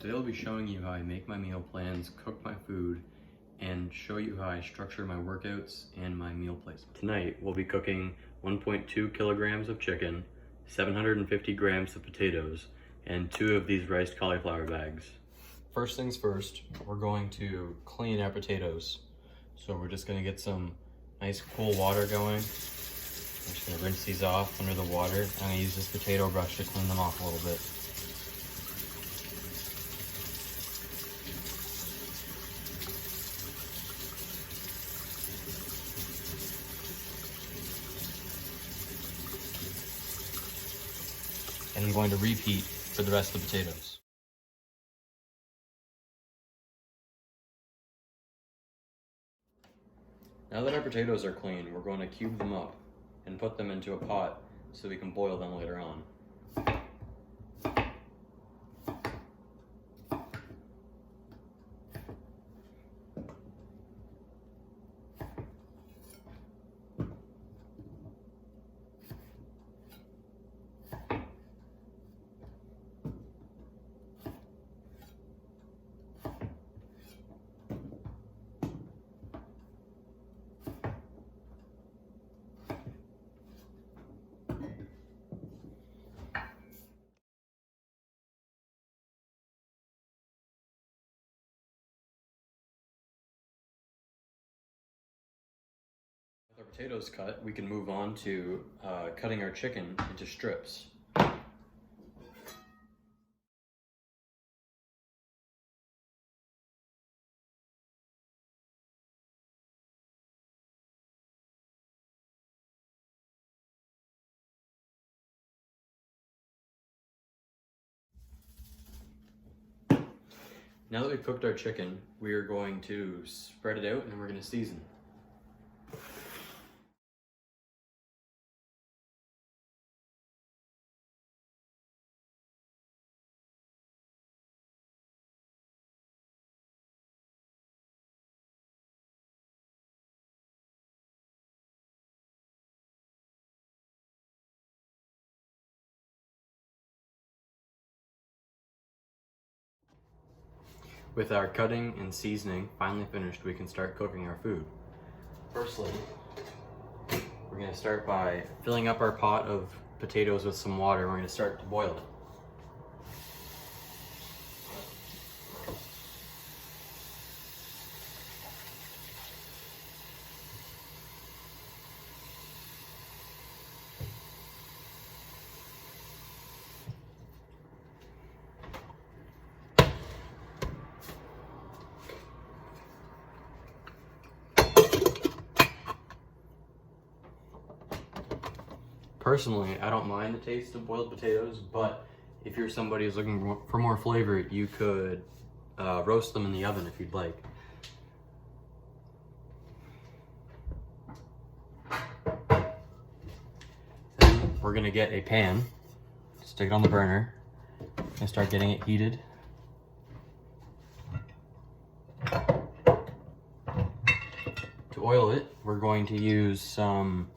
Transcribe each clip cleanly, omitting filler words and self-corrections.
Today I'll be showing you how I make my meal plans, cook my food, and show you how I structure my workouts and my meal placement. Tonight we'll be cooking 1.2 kilograms of chicken, 750 grams of potatoes, and 2 of these riced cauliflower bags. First things first, we're going to clean our potatoes. So we're just gonna get some nice cool water going. I'm just gonna rinse these off under the water. I'm gonna use this potato brush to clean them off a little bit. And I'm going to repeat for the rest of the potatoes. Now that our potatoes are clean, we're going to cube them up and put them into a pot so we can boil them later on. With our potatoes cut, we can move on to cutting our chicken into strips. Now that we've cooked our chicken, we are going to spread it out and then we're going to season. With our cutting and seasoning finally finished, we can start cooking our food. Firstly, we're going to start by filling up our pot of potatoes with some water. We're going to start to boil it. Personally, I don't mind the taste of boiled potatoes, but if you're somebody who's looking for more flavor, you could roast them in the oven if you'd like. Then we're gonna get a pan, stick it on the burner, and start getting it heated. To oil it, we're going to use some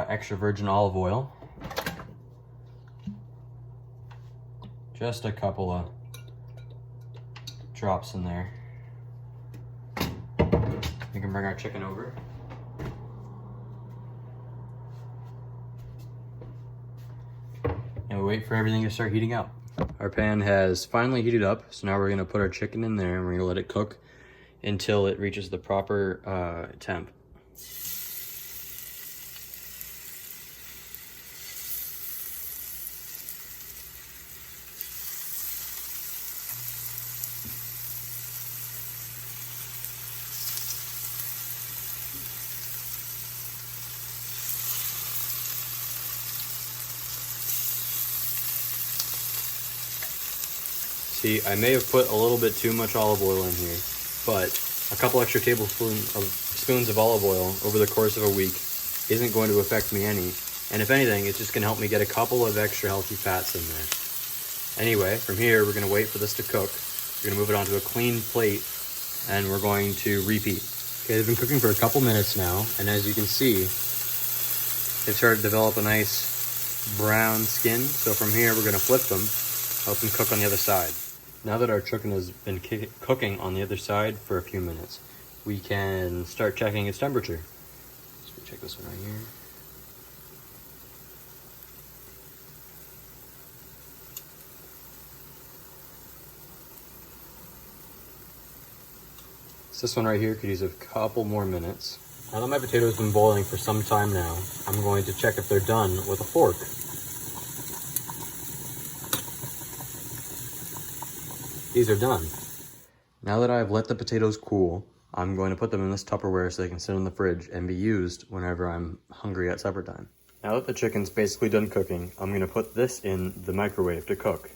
extra virgin olive oil. Just a couple of drops in there. We can bring our chicken over. And we wait for everything to start heating up. Our pan has finally heated up, so now we're gonna put our chicken in there and we're gonna let it cook until it reaches the proper temp. See, I may have put a little bit too much olive oil in here, but a couple extra tablespoons of olive oil over the course of a week isn't going to affect me any. And if anything, it's just going to help me get a couple of extra healthy fats in there. Anyway, from here, we're going to wait for this to cook. We're going to move it onto a clean plate, and we're going to repeat. Okay, they've been cooking for a couple minutes now, and as you can see, they've started to develop a nice brown skin. So from here, we're going to flip them, help them cook on the other side. Now that our chicken has been cooking on the other side for a few minutes, we can start checking its temperature. So we check this one right here. So this one right here could use a couple more minutes. Now that my potatoes have been boiling for some time now, I'm going to check if they're done with a fork. These are done. Now that I've let the potatoes cool, I'm going to put them in this Tupperware so they can sit in the fridge and be used whenever I'm hungry at supper time. Now that the chicken's basically done cooking, I'm going to put this in the microwave to cook.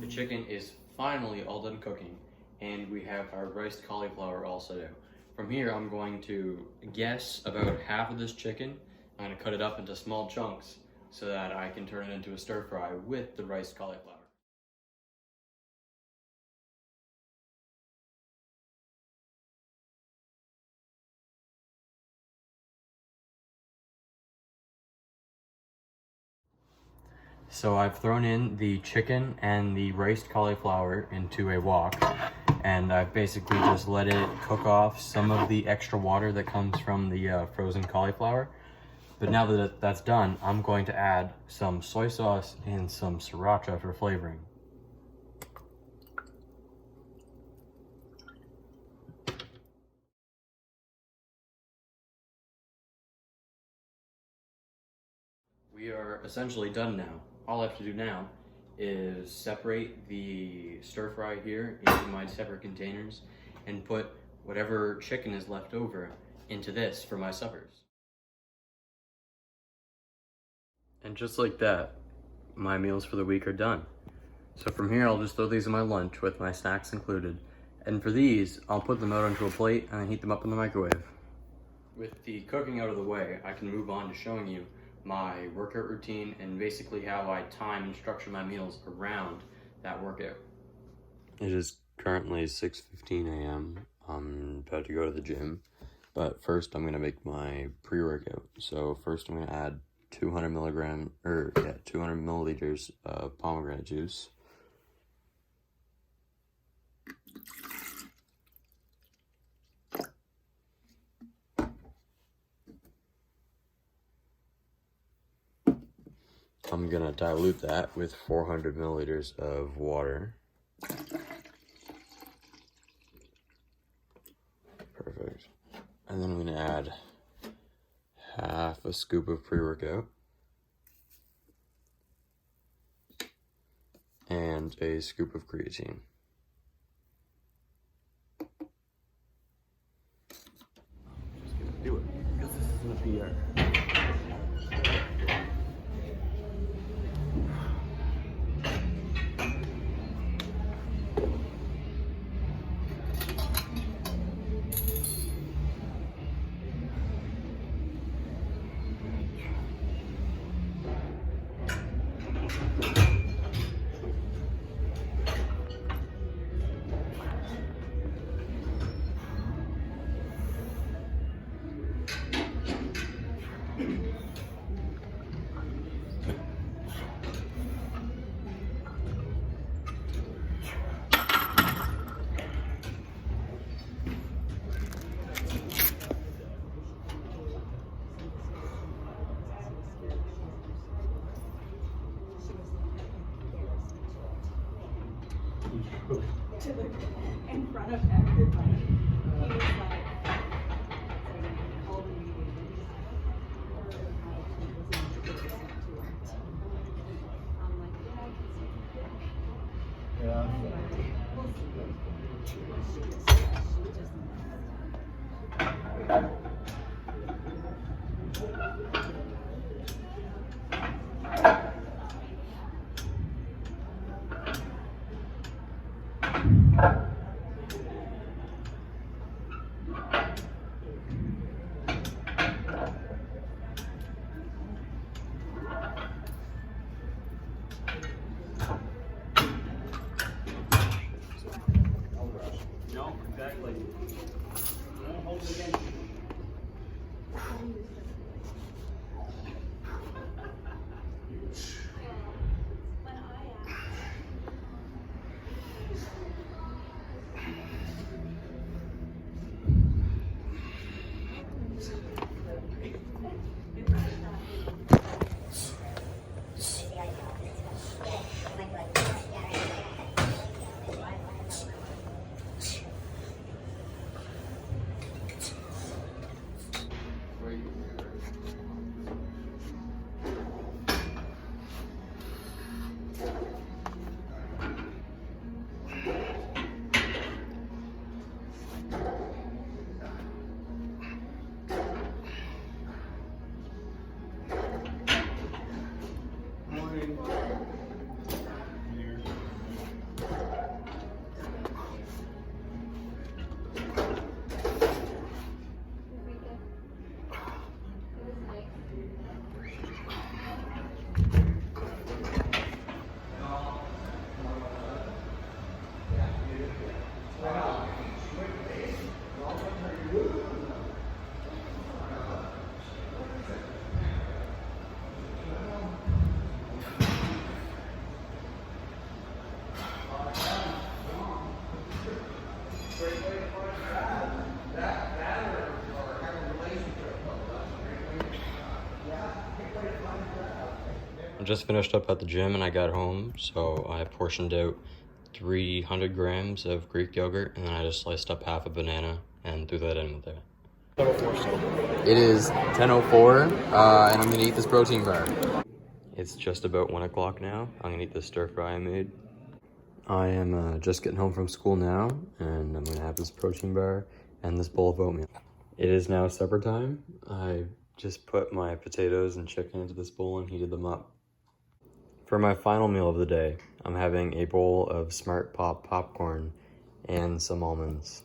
The chicken is finally all done cooking, and we have our riced cauliflower all set out. From here, I'm going to guess about half of this chicken. I'm going to cut it up into small chunks so that I can turn it into a stir fry with the riced cauliflower. So I've thrown in the chicken and the riced cauliflower into a wok, and I've basically just let it cook off some of the extra water that comes from the frozen cauliflower. But now that that's done, I'm going to add some soy sauce and some sriracha for flavoring. We are essentially done now. All I have to do now is separate the stir fry here into my separate containers and put whatever chicken is left over into this for my suppers. And just like that, my meals for the week are done. So from here, I'll just throw these in my lunch with my snacks included. And for these, I'll put them out onto a plate and then heat them up in the microwave. With the cooking out of the way, I can move on to showing you my workout routine and basically how I time and structure my meals around that workout. It is currently 6:15 a.m. I'm about to go to the gym, but first I'm gonna make my pre-workout. So first I'm gonna add 200 milliliters of pomegranate juice. I'm gonna dilute that with 400 milliliters of water. Perfect. And then I'm gonna add half a scoop of pre-workout and a scoop of creatine. Just gonna do it because this is gonna be our to the in front of everybody. He was like, No, exactly. Don't hold it against you. I just finished up at the gym and I got home, so I portioned out 300 grams of Greek yogurt, and then I just sliced up half a banana and threw that in with it. It is 10:04, and I'm gonna eat this protein bar. It's just about 1 o'clock now. I'm gonna eat this stir fry I made. I am just getting home from school now, and I'm gonna have this protein bar and this bowl of oatmeal. It is now supper time. I just put my potatoes and chicken into this bowl and heated them up. For my final meal of the day, I'm having a bowl of Smart Pop popcorn and some almonds.